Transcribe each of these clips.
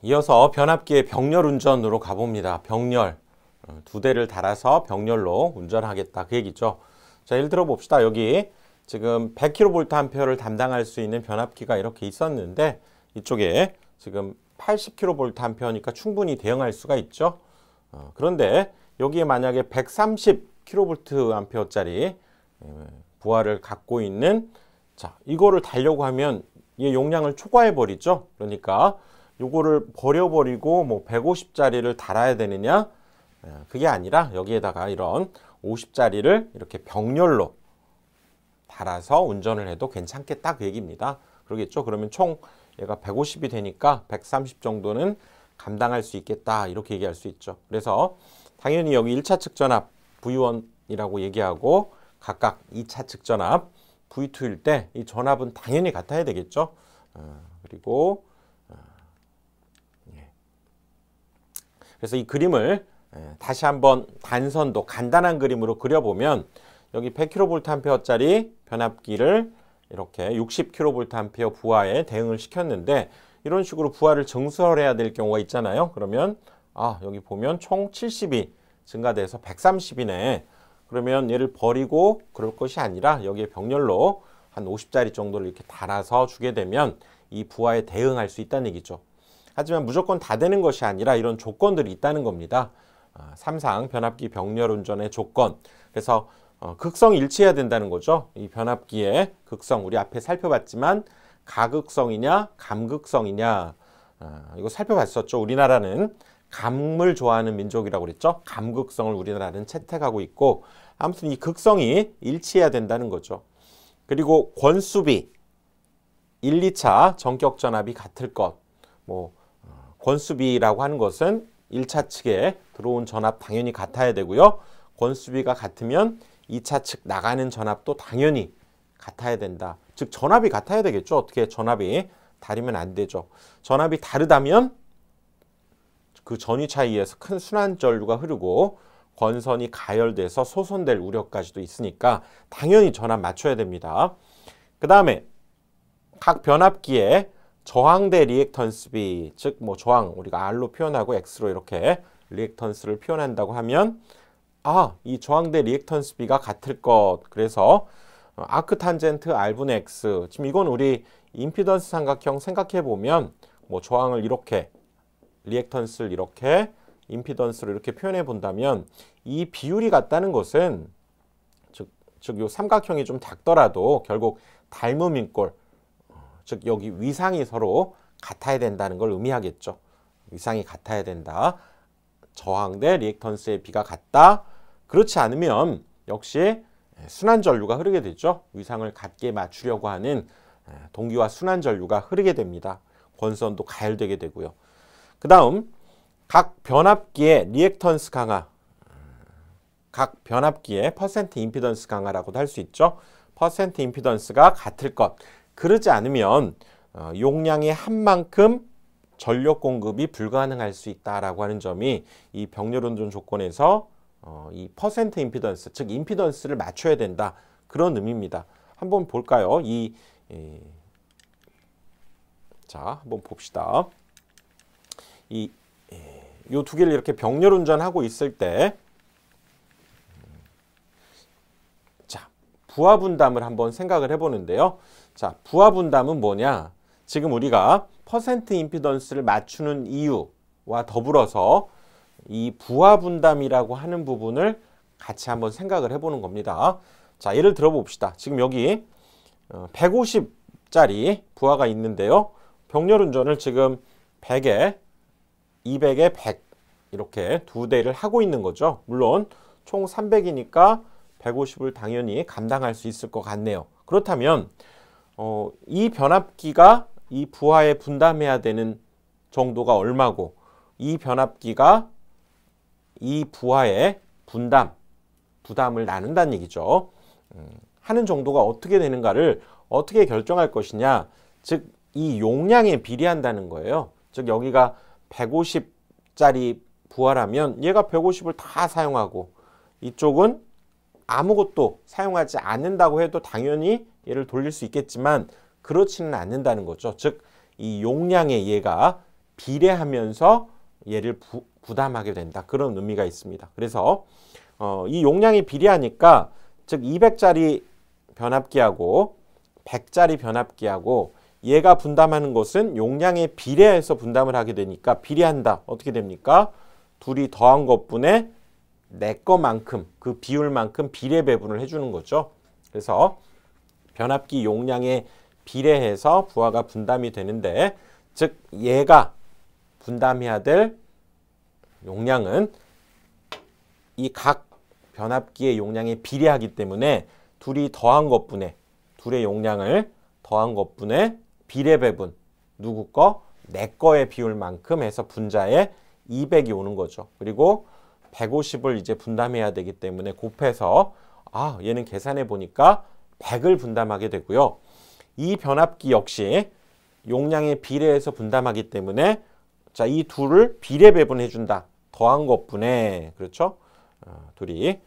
이어서 변압기의 병렬 운전으로 가봅니다. 병렬. 두 대를 달아서 병렬로 운전하겠다. 그 얘기죠. 자, 예를 들어 봅시다. 여기 지금 100kVA를 담당할 수 있는 변압기가 이렇게 있었는데 이쪽에 지금 80kVA니까 충분히 대응할 수가 있죠. 그런데 여기에 만약에 130kVA짜리 부하를 갖고 있는, 자, 이거를 달려고 하면 이 용량을 초과해 버리죠. 그러니까 요거를 버려버리고 뭐 150짜리를 달아야 되느냐? 그게 아니라 여기에다가 이런 50짜리를 이렇게 병렬로 달아서 운전을 해도 괜찮겠다 그 얘기입니다. 그러겠죠? 그러면 총 얘가 150이 되니까 130 정도는 감당할 수 있겠다 이렇게 얘기할 수 있죠. 그래서 당연히 여기 1차 측 전압 V1이라고 얘기하고 각각 2차 측 전압 V2일 때 이 전압은 당연히 같아야 되겠죠. 그리고 그래서 이 그림을 다시 한번 단선도 간단한 그림으로 그려보면 여기 100kVA짜리 변압기를 이렇게 60kVA 부하에 대응을 시켰는데 이런 식으로 부하를 증설해야 될 경우가 있잖아요. 그러면 여기 보면 총 70이 증가돼서 130이네. 그러면 얘를 버리고 그럴 것이 아니라 여기에 병렬로 한 50짜리 정도를 이렇게 달아서 주게 되면 이 부하에 대응할 수 있다는 얘기죠. 하지만 무조건 다 되는 것이 아니라 이런 조건들이 있다는 겁니다. 삼상 변압기 병렬 운전의 조건. 그래서 극성이 일치해야 된다는 거죠. 이 변압기의 극성, 우리 앞에 살펴봤지만 가극성이냐 감극성이냐, 이거 살펴봤었죠. 우리나라는 감을 좋아하는 민족이라고 그랬죠. 감극성을 우리나라는 채택하고 있고, 아무튼 이 극성이 일치해야 된다는 거죠. 그리고 권수비 1, 2차 전격 전압이 같을 것. 권수비라고 하는 것은 1차 측에 들어온 전압 당연히 같아야 되고요. 권수비가 같으면 2차 측 나가는 전압도 당연히 같아야 된다. 즉 전압이 같아야 되겠죠. 어떻게 전압이 다르면 안 되죠. 전압이 다르다면 그 전위차에 의해서 큰 순환전류가 흐르고 권선이 가열돼서 소선될 우려까지도 있으니까 당연히 전압 맞춰야 됩니다. 그 다음에 각 변압기에 저항대 리액턴스비, 즉 저항 우리가 R로 표현하고 X로 이렇게 리액턴스를 표현한다고 하면 이 저항대 리액턴스비가 같을 것. 그래서 아크 탄젠트 R분의 X. 지금 이건 우리 임피던스 삼각형 생각해 보면 저항을 이렇게, 리액턴스를 이렇게, 임피던스를 이렇게 표현해 본다면 이 비율이 같다는 것은 즉 요 삼각형이 좀 작더라도 결국 닮은 인꼴, 즉 여기 위상이 서로 같아야 된다는 걸 의미하겠죠. 위상이 같아야 된다. 저항 대 리액턴스의 비가 같다. 그렇지 않으면 역시 순환전류가 흐르게 되죠. 위상을 같게 맞추려고 하는 동기화 순환전류가 흐르게 됩니다. 권선도 가열되게 되고요. 그 다음 각 변압기의 리액턴스 강화, 각 변압기의 퍼센트 임피던스 강화라고도 할 수 있죠. 퍼센트 임피던스가 같을 것. 그러지 않으면 용량의 한 만큼 전력 공급이 불가능할 수 있다라고 하는 점이 이 병렬 운전 조건에서 이 퍼센트 임피던스, 즉 임피던스를 맞춰야 된다. 그런 의미입니다. 한번 볼까요? 자, 한번 봅시다. 이 두 개를 이렇게 병렬 운전하고 있을 때, 자, 부하 분담을 한번 생각을 해보는데요. 자, 부하 분담은 뭐냐? 지금 우리가 퍼센트 임피던스를 맞추는 이유와 더불어서 이 부하 분담이라고 하는 부분을 같이 한번 생각을 해보는 겁니다. 자, 예를 들어 봅시다. 지금 여기 150짜리 부하가 있는데요. 병렬 운전을 지금 100에 200에 100 이렇게 두 대를 하고 있는 거죠. 물론 총 300이니까 150을 당연히 감당할 수 있을 것 같네요. 그렇다면 이 변압기가 이 부하에 분담해야 되는 정도가 얼마고, 이 변압기가 이 부하의 부담을 나눈다는 얘기죠. 하는 정도가 어떻게 되는가를 어떻게 결정할 것이냐, 즉 이 용량에 비례한다는 거예요. 즉 여기가 150짜리 부하라면 얘가 150을 다 사용하고 이쪽은 아무것도 사용하지 않는다고 해도 당연히 얘를 돌릴 수 있겠지만 그렇지는 않는다는 거죠. 즉 이 용량에 얘가 비례하면서 얘를 부담하게 된다. 그런 의미가 있습니다. 그래서 이 용량이 비례하니까 즉 200짜리 변압기하고 100짜리 변압기하고 얘가 분담하는 것은 용량에 비례해서 분담을 하게 되니까 비례한다. 어떻게 됩니까? 둘이 더한 것분에 내 것만큼 그 비율만큼 비례 배분을 해주는 거죠. 그래서 변압기 용량에 비례해서 부하가 분담이 되는데 즉 얘가 분담해야 될 용량은 이 각 변압기의 용량에 비례하기 때문에 둘이 더한 것분에 둘의 용량을 더한 것분에 비례 배분 누구 거? 내 거의 비율만큼 해서 분자에 200이 오는 거죠. 그리고 150을 이제 분담해야 되기 때문에 곱해서 얘는 계산해 보니까 100을 분담하게 되고요. 이 변압기 역시 용량에 비례해서 분담하기 때문에 자, 이 둘을 비례 배분해 준다. 더한 것분에 그렇죠? 둘이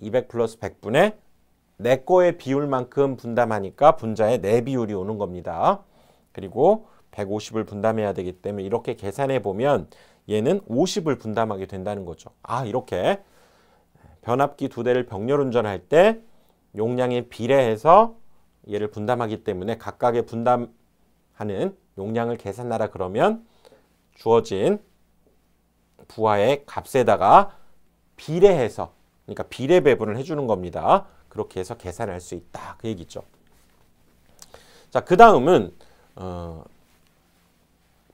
200 플러스 100분의 내 거의 비율만큼 분담하니까 분자에 내 비율이 오는 겁니다. 그리고 150을 분담해야 되기 때문에 이렇게 계산해 보면 얘는 50을 분담하게 된다는 거죠. 이렇게 변압기 두 대를 병렬 운전할 때 용량에 비례해서 얘를 분담하기 때문에 각각의 분담하는 용량을 계산하라 그러면 주어진 부하의 값에다가 비례해서 그러니까 비례 배분을 해주는 겁니다. 그렇게 해서 계산할 수 있다. 그 얘기죠. 자, 그 다음은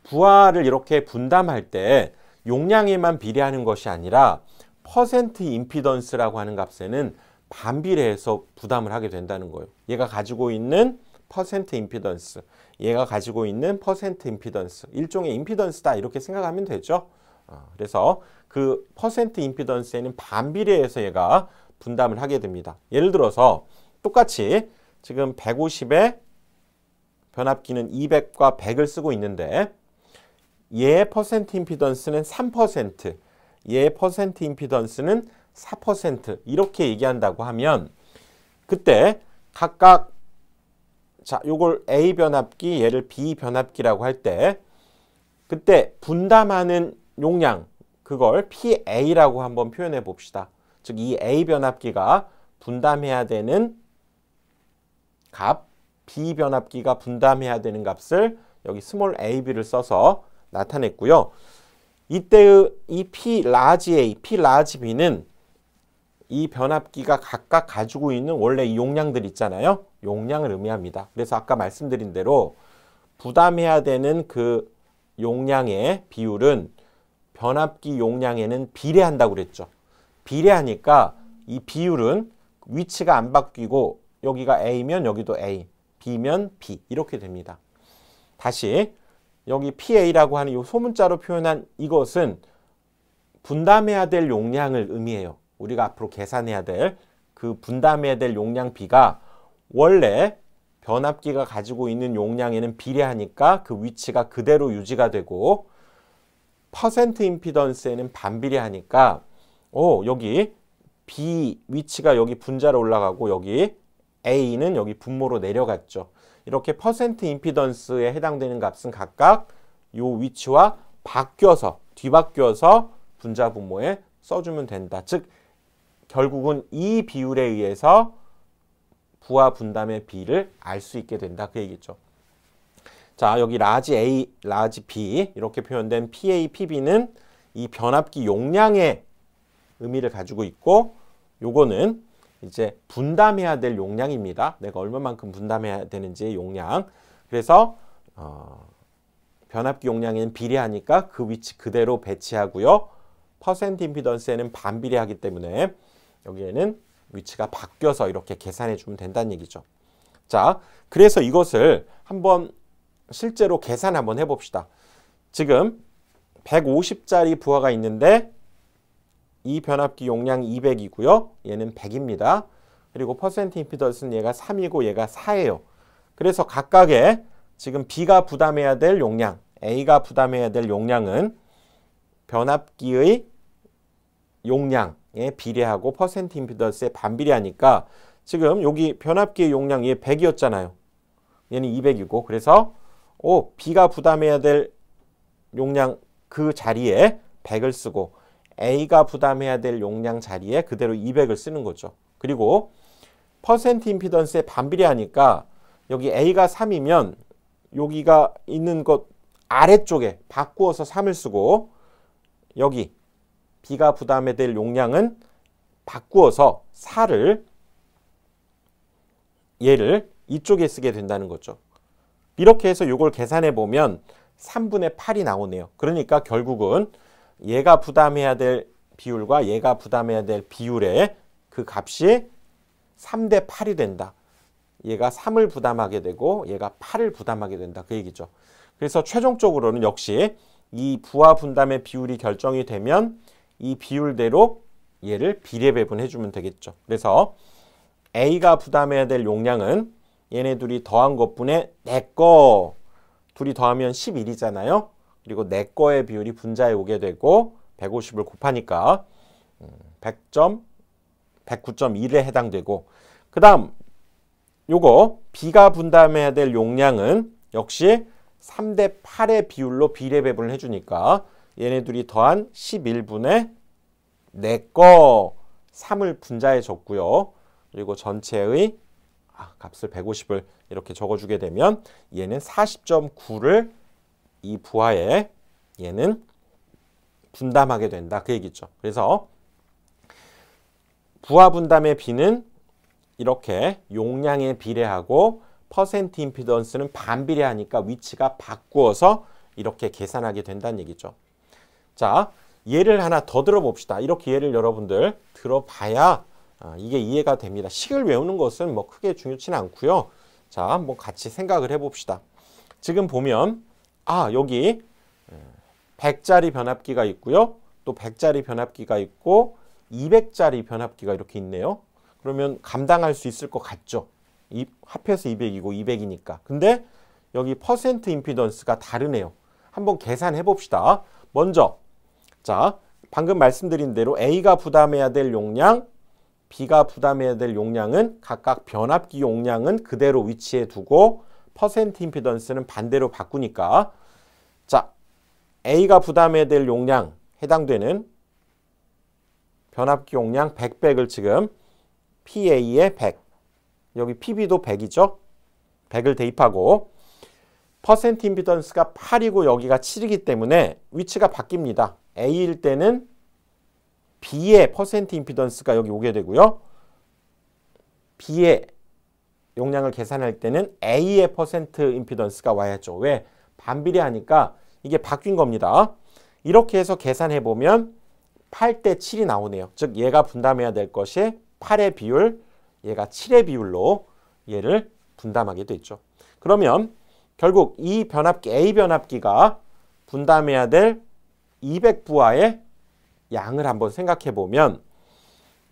부하를 이렇게 분담할 때 용량에만 비례하는 것이 아니라 퍼센트 임피던스라고 하는 값에는 반비례해서 부담을 하게 된다는 거예요. 얘가 가지고 있는 퍼센트 임피던스, 얘가 가지고 있는 퍼센트 임피던스, 일종의 임피던스다 이렇게 생각하면 되죠. 그래서 그 퍼센트 임피던스에는 반비례해서 얘가 분담을 하게 됩니다. 예를 들어서 똑같이 지금 150에 변압기는 200과 100을 쓰고 있는데 얘의 퍼센트 임피던스는 3%, 얘의 퍼센트 임피던스는 4% 이렇게 얘기한다고 하면 그때 각각 자, 요걸 A 변압기, 얘를 B 변압기라고 할 때 그때 분담하는 용량 그걸 PA라고 한번 표현해 봅시다. 즉 이 A 변압기가 분담해야 되는 값, B 변압기가 분담해야 되는 값을 여기 스몰 ab를 써서 나타냈고요. 이때의 이 P 라지 A, P 라지 B는 이 변압기가 각각 가지고 있는 원래 이 용량들 있잖아요. 용량을 의미합니다. 그래서 아까 말씀드린 대로 부담해야 되는 그 용량의 비율은 변압기 용량에는 비례한다고 그랬죠. 비례하니까 이 비율은 위치가 안 바뀌고 여기가 A면 여기도 A, B면 B 이렇게 됩니다. 다시 여기 PA라고 하는 이 소문자로 표현한 이것은 분담해야 될 용량을 의미해요. 우리가 앞으로 계산해야 될 그 분담해야 될 용량 B가 원래 변압기가 가지고 있는 용량에는 비례하니까 그 위치가 그대로 유지가 되고 퍼센트 임피던스에는 반비례하니까 여기 B 위치가 여기 분자로 올라가고 여기 A는 여기 분모로 내려갔죠. 이렇게 퍼센트 임피던스에 해당되는 값은 각각 요 위치와 바뀌어서 뒤바뀌어서 분자 분모에 써주면 된다. 즉 결국은 이 비율에 의해서 부하 분담의 비를 알 수 있게 된다. 그 얘기죠. 자, 여기 라지 A, 라지 B 이렇게 표현된 PA, PB는 이 변압기 용량의 의미를 가지고 있고 요거는 이제 분담해야 될 용량입니다. 내가 얼마만큼 분담해야 되는지의 용량. 그래서 변압기 용량에는 비례하니까 그 위치 그대로 배치하고요. 퍼센트 임피던스에는 반비례하기 때문에 여기에는 위치가 바뀌어서 이렇게 계산해 주면 된다는 얘기죠. 자, 그래서 이것을 한번 실제로 계산 한번 해봅시다. 지금 150짜리 부하가 있는데 이 변압기 용량 200이고요. 얘는 100입니다. 그리고 퍼센트 임피던스는 얘가 3이고 얘가 4예요. 그래서 각각의 지금 B가 부담해야 될 용량, A가 부담해야 될 용량은 변압기의 용량에 비례하고 퍼센트 임피던스에 반비례하니까 지금 여기 변압기의 용량 얘 100이었잖아요. 얘는 200이고 그래서 B가 부담해야 될 용량 그 자리에 100을 쓰고 A가 부담해야 될 용량 자리에 그대로 200을 쓰는 거죠. 그리고 퍼센트 임피던스에 반비례하니까 여기 A가 3이면 여기가 있는 것 아래쪽에 바꾸어서 3을 쓰고 여기 B가 부담해야 될 용량은 바꾸어서 4를 얘를 이쪽에 쓰게 된다는 거죠. 이렇게 해서 이걸 계산해 보면 3분의 8이 나오네요. 그러니까 결국은 얘가 부담해야 될 비율과 얘가 부담해야 될 비율의 그 값이 3대 8이 된다. 얘가 3을 부담하게 되고 얘가 8을 부담하게 된다. 그 얘기죠. 그래서 최종적으로는 역시 이 부하 분담의 비율이 결정이 되면 이 비율대로 얘를 비례 배분해 주면 되겠죠. 그래서 A가 부담해야 될 용량은 얘네 둘이 더한 것분에 내 거 둘이 더하면 11이잖아요. 그리고 내 거의 비율이 분자에 오게 되고 150을 곱하니까 109.2에 해당되고 그 다음 요거 B가 분담해야 될 용량은 역시 3대 8의 비율로 비례 배분을 해주니까 얘네 둘이 더한 11분의 내 거 3을 분자해 줬고요. 그리고 전체의 값을 150을 이렇게 적어주게 되면 얘는 40.9를 이 부하에 얘는 분담하게 된다. 그 얘기죠. 그래서 부하 분담의 B는 이렇게 용량에 비례하고 퍼센트 임피던스는 반비례하니까 위치가 바꾸어서 이렇게 계산하게 된다는 얘기죠. 자, 예를 하나 더 들어봅시다. 이렇게 예를 여러분들 들어봐야 이게 이해가 됩니다. 식을 외우는 것은 뭐 크게 중요치는 않고요. 자, 한번 같이 생각을 해봅시다. 지금 보면 여기 100짜리 변압기가 있고요. 또 100짜리 변압기가 있고 200짜리 변압기가 이렇게 있네요. 그러면 감당할 수 있을 것 같죠. 합해서 200이고 200이니까. 근데 여기 퍼센트 임피던스가 다르네요. 한번 계산해 봅시다. 먼저 자, 방금 말씀드린 대로 A가 부담해야 될 용량, B가 부담해야 될 용량은 각각 변압기 용량은 그대로 위치해 두고 퍼센트 임피던스는 반대로 바꾸니까 자, A가 부담해야 될 용량 해당되는 변압기 용량 100을 지금 PA에 100, 여기 PB도 100이죠. 100을 대입하고 퍼센트 임피던스가 8이고 여기가 7이기 때문에 위치가 바뀝니다. A일 때는 B의 퍼센트 임피던스가 여기 오게 되고요. B의 용량을 계산할 때는 A의 퍼센트 임피던스가 와야죠. 왜? 반비례하니까 이게 바뀐 겁니다. 이렇게 해서 계산해 보면 8대 7이 나오네요. 즉 얘가 분담해야 될 것이 8의 비율, 얘가 7의 비율로 얘를 분담하게 됐죠. 그러면 결국 이 변압기 A 변압기가 분담해야 될 200부하의 양을 한번 생각해 보면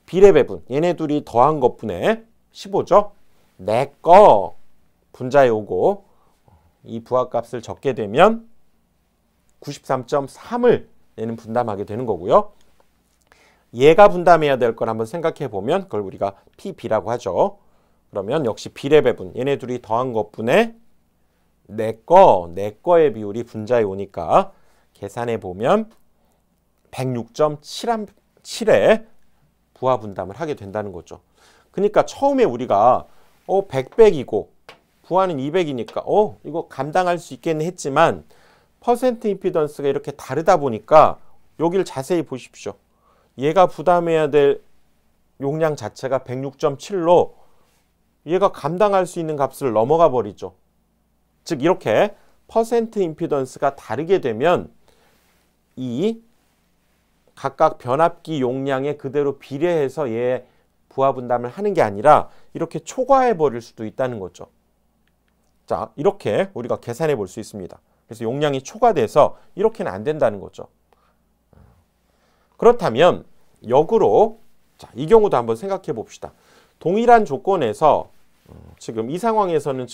비례 배분, 얘네 둘이 더한 것분에 15죠. 내 거 분자에 오고 이 부하값을 적게 되면 93.3을 얘는 분담하게 되는 거고요. 얘가 분담해야 될 걸 한번 생각해 보면 그걸 우리가 PB라고 하죠. 그러면 역시 비례 배분, 얘네 둘이 더한 것분에 내 거의 비율이 분자에 오니까 계산해 보면 106.7의 부하 분담을 하게 된다는 거죠. 그러니까 처음에 우리가 100이고 부하는 200이니까 이거 감당할 수 있겠네 했지만 퍼센트 임피던스가 이렇게 다르다 보니까 여기를 자세히 보십시오. 얘가 부담해야 될 용량 자체가 106.7로 얘가 감당할 수 있는 값을 넘어가 버리죠. 즉 이렇게 퍼센트 임피던스가 다르게 되면 이 각각 변압기 용량에 그대로 비례해서 얘 부하 분담을 하는 게 아니라 이렇게 초과해 버릴 수도 있다는 거죠. 자, 이렇게 우리가 계산해 볼 수 있습니다. 그래서 용량이 초과돼서 이렇게는 안 된다는 거죠. 그렇다면 역으로 자, 이 경우도 한번 생각해 봅시다. 동일한 조건에서 지금 이 상황에서는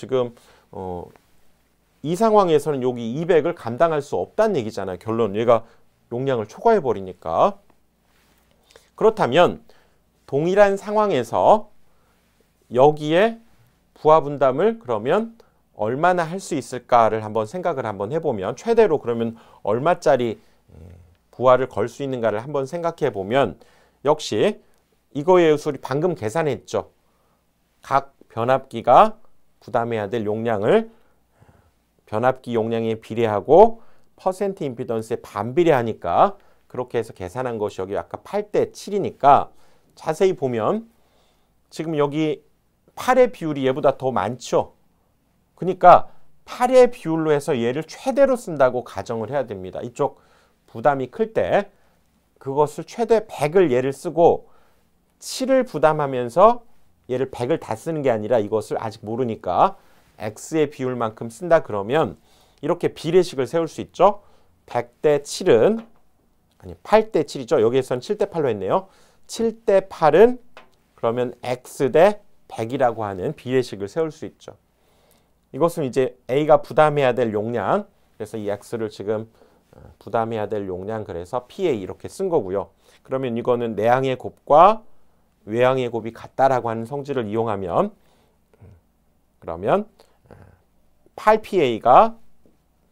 여기 200을 감당할 수 없다는 얘기잖아요. 결론 얘가 용량을 초과해 버리니까. 그렇다면 동일한 상황에서 여기에 부하 분담을 그러면 얼마나 할 수 있을까를 한번 생각을 한번 해보면 최대로 그러면 얼마짜리 부하를 걸 수 있는가를 한번 생각해 보면 역시 이거에 의해서 우리 방금 계산했죠. 각 변압기가 부담해야 될 용량을 변압기 용량에 비례하고 퍼센트 임피던스에 반비례하니까 그렇게 해서 계산한 것이 여기 아까 8대 7이니까 자세히 보면 지금 여기 8의 비율이 얘보다 더 많죠. 그러니까 8의 비율로 해서 얘를 최대로 쓴다고 가정을 해야 됩니다. 이쪽 부담이 클 때 그것을 최대 100을 얘를 쓰고 7을 부담하면서 얘를 100을 다 쓰는 게 아니라 이것을 아직 모르니까 X의 비율만큼 쓴다 그러면 이렇게 비례식을 세울 수 있죠. 100대 7은 아니 8대 7이죠. 여기에서는 7대 8로 했네요. 7대 8은 그러면 X 대 100이라고 하는 비례식을 세울 수 있죠. 이것은 이제 A가 부담해야 될 용량, 그래서 이 X를 지금 부담해야 될 용량 그래서 PA 이렇게 쓴 거고요. 그러면 이거는 내항의 곱과 외항의 곱이 같다라고 하는 성질을 이용하면 그러면 8PA가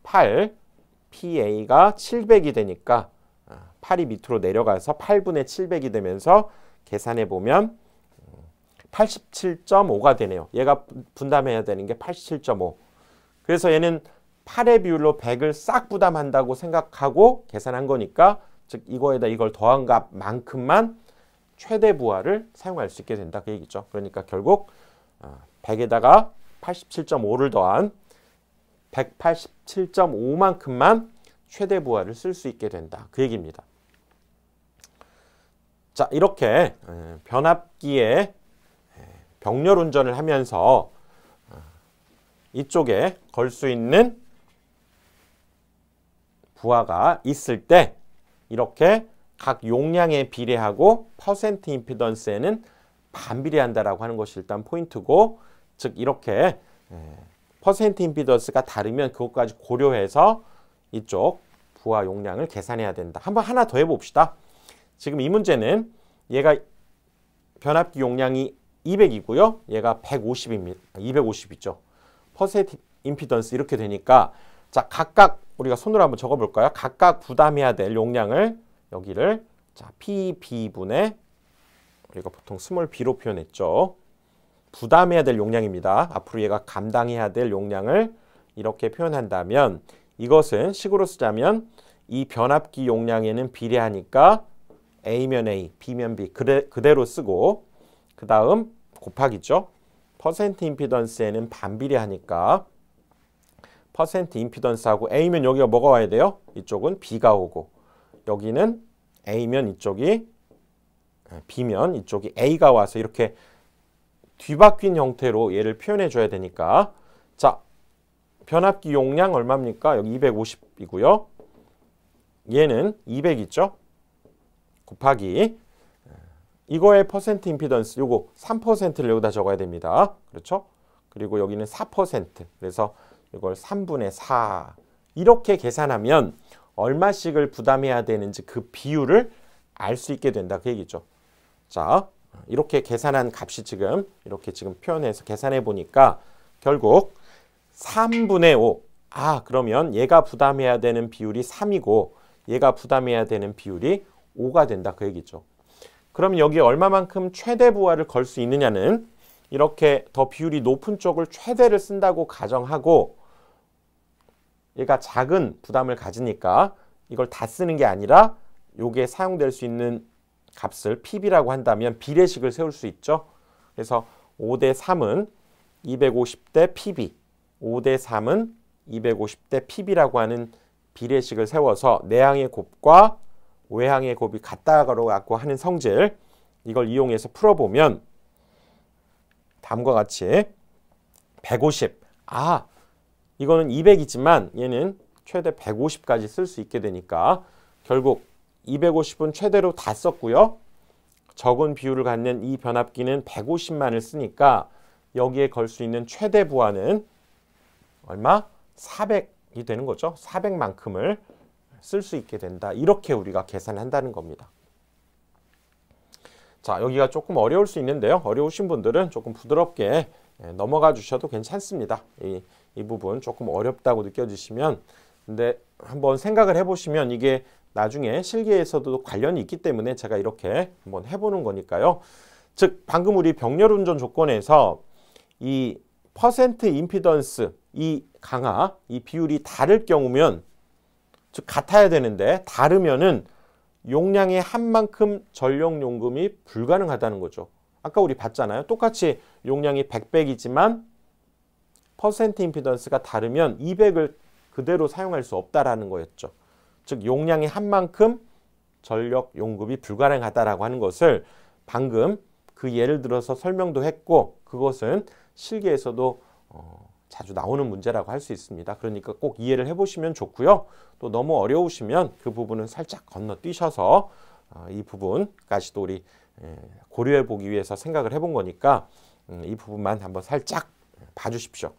8, PA가 700이 되니까 8이 밑으로 내려가서 8분의 700이 되면서 계산해 보면 87.5가 되네요. 얘가 분담해야 되는 게 87.5. 그래서 얘는 8의 비율로 100을 싹 부담한다고 생각하고 계산한 거니까 즉 이거에다 이걸 더한 값만큼만 최대 부하를 사용할 수 있게 된다 그 얘기죠. 그러니까 결국 100에다가 87.5를 더한 187.5만큼만 최대 부하를 쓸 수 있게 된다 그 얘기입니다. 자, 이렇게 변압기에 병렬 운전을 하면서 이쪽에 걸 수 있는 부하가 있을 때 이렇게 각 용량에 비례하고 퍼센트 임피던스에는 반비례한다라고 하는 것이 일단 포인트고, 즉 이렇게 퍼센트 임피던스가 다르면 그것까지 고려해서 이쪽 부하 용량을 계산해야 된다. 한번 하나 더 해봅시다. 지금 이 문제는 얘가 변압기 용량이 200이고요. 얘가 150입니다. 250이죠. 퍼센트 임피던스 이렇게 되니까 자, 각각 우리가 손으로 한번 적어볼까요? 각각 부담해야 될 용량을 여기를 자, PB분의 우리가 보통 스몰 b로 표현했죠. 부담해야 될 용량입니다. 앞으로 얘가 감당해야 될 용량을 이렇게 표현한다면 이것은 식으로 쓰자면 이 변압기 용량에는 비례하니까 A면 A, B면 B 그대로 쓰고 그 다음 곱하기죠. 퍼센트 임피던스에는 반비례하니까 퍼센트 임피던스하고 A면 여기가 뭐가 와야 돼요? 이쪽은 B가 오고 여기는 A면 이쪽이 B면 이쪽이 A가 와서 이렇게 뒤바뀐 형태로 얘를 표현해 줘야 되니까 자, 변압기 용량 얼마입니까? 여기 250이고요. 얘는 200 있죠? 곱하기 이거의 퍼센트 임피던스 요거 3%를 여기다 적어야 됩니다. 그렇죠? 그리고 여기는 4%. 그래서 이걸 3분의 4 이렇게 계산하면 얼마씩을 부담해야 되는지 그 비율을 알 수 있게 된다 그 얘기죠. 자, 이렇게 계산한 값이 지금 이렇게 지금 표현해서 계산해 보니까 결국 3분의 5. 아, 그러면 얘가 부담해야 되는 비율이 3이고 얘가 부담해야 되는 비율이 5가 된다 그 얘기죠. 그럼 여기 얼마만큼 최대 부하를 걸 수 있느냐는 이렇게 더 비율이 높은 쪽을 최대를 쓴다고 가정하고 얘가 작은 부담을 가지니까 이걸 다 쓰는 게 아니라 요게 사용될 수 있는 값을 PB라고 한다면 비례식을 세울 수 있죠. 그래서 5대 3은 250대 PB, 5대 3은 250대 PB라고 하는 비례식을 세워서 내항의 곱과 외항의 곱이 같다고 하는 성질 이걸 이용해서 풀어보면 다음과 같이 150 이거는 200이지만 얘는 최대 150까지 쓸 수 있게 되니까 결국 250은 최대로 다 썼고요. 적은 비율을 갖는 이 변압기는 150만을 쓰니까 여기에 걸 수 있는 최대 부하는 얼마? 400이 되는 거죠. 400만큼을 쓸 수 있게 된다. 이렇게 우리가 계산한다는 겁니다. 자, 여기가 조금 어려울 수 있는데요. 어려우신 분들은 조금 부드럽게 넘어가 주셔도 괜찮습니다. 이 부분 조금 어렵다고 느껴지시면, 근데 한번 생각을 해보시면 이게 나중에 실기에서도 관련이 있기 때문에 제가 이렇게 한번 해보는 거니까요. 즉 방금 우리 병렬 운전 조건에서 이 퍼센트 임피던스, 이 강하, 이 비율이 다를 경우면, 즉 같아야 되는데 다르면은 용량의 한 만큼 전력 용금이 불가능하다는 거죠. 아까 우리 봤잖아요. 똑같이 용량이 100백이지만 퍼센트 임피던스가 다르면 200을 그대로 사용할 수 없다라는 거였죠. 즉 용량의 한 만큼 전력 용급이 불가능하다라고 하는 것을 방금 그 예를 들어서 설명도 했고, 그것은 실기에서도 자주 나오는 문제라고 할 수 있습니다. 그러니까 꼭 이해를 해보시면 좋고요. 또 너무 어려우시면 그 부분은 살짝 건너뛰셔서 이 부분까지도 우리 고려해 보기 위해서 생각을 해본 거니까 이 부분만 한번 살짝 봐주십시오.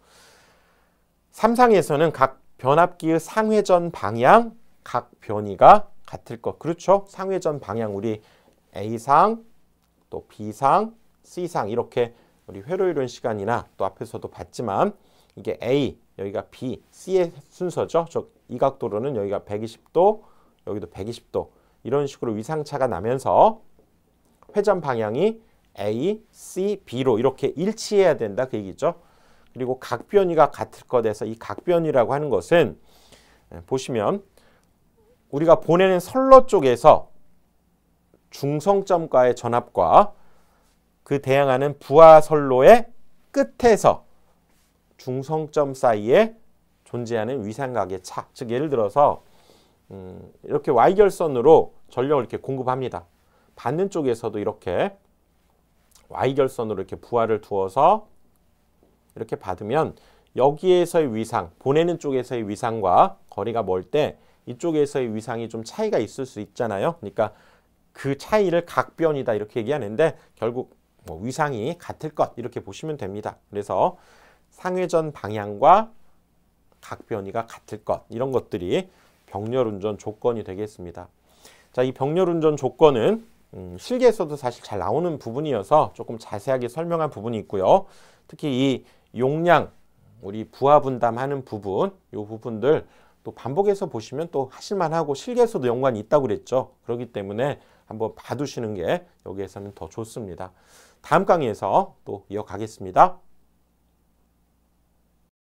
3상에서는 각 변압기의 상회전 방향, 각 변이가 같을 것. 그렇죠? 상회전 방향 우리 A상, 또 B상, C상 이렇게 우리 회로이론 시간이나 또 앞에서도 봤지만 이게 A, 여기가 B, C의 순서죠. 이 각도로는 여기가 120도, 여기도 120도 이런 식으로 위상차가 나면서 회전 방향이 A, C, B로 이렇게 일치해야 된다 그 얘기죠. 그리고 각 변이가 같을 것에서 이 각 변이라고 하는 것은 보시면 우리가 보내는 선로 쪽에서 중성점과의 전압과 그 대항하는 부하 선로의 끝에서 중성점 사이에 존재하는 위상각의 차. 즉 예를 들어서 이렇게 Y결선으로 전력을 이렇게 공급합니다. 받는 쪽에서도 이렇게 Y결선으로 이렇게 부하를 두어서 이렇게 받으면 여기에서의 위상, 보내는 쪽에서의 위상과 거리가 멀 때 이쪽에서의 위상이 좀 차이가 있을 수 있잖아요. 그러니까 그 차이를 각변이다 이렇게 얘기하는데 결국 뭐 위상이 같을 것 이렇게 보시면 됩니다. 그래서 상회전 방향과 각변이가 같을 것 이런 것들이 병렬운전 조건이 되겠습니다. 자, 이 병렬운전 조건은 실기에서도 사실 잘 나오는 부분이어서 조금 자세하게 설명한 부분이 있고요. 특히 이 용량, 우리 부하 분담하는 부분, 이 부분들 또 반복해서 보시면 또 하실만하고 실기에서도 연관이 있다고 그랬죠. 그렇기 때문에 한번 봐두시는 게 여기에서는 더 좋습니다. 다음 강의에서 또 이어가겠습니다.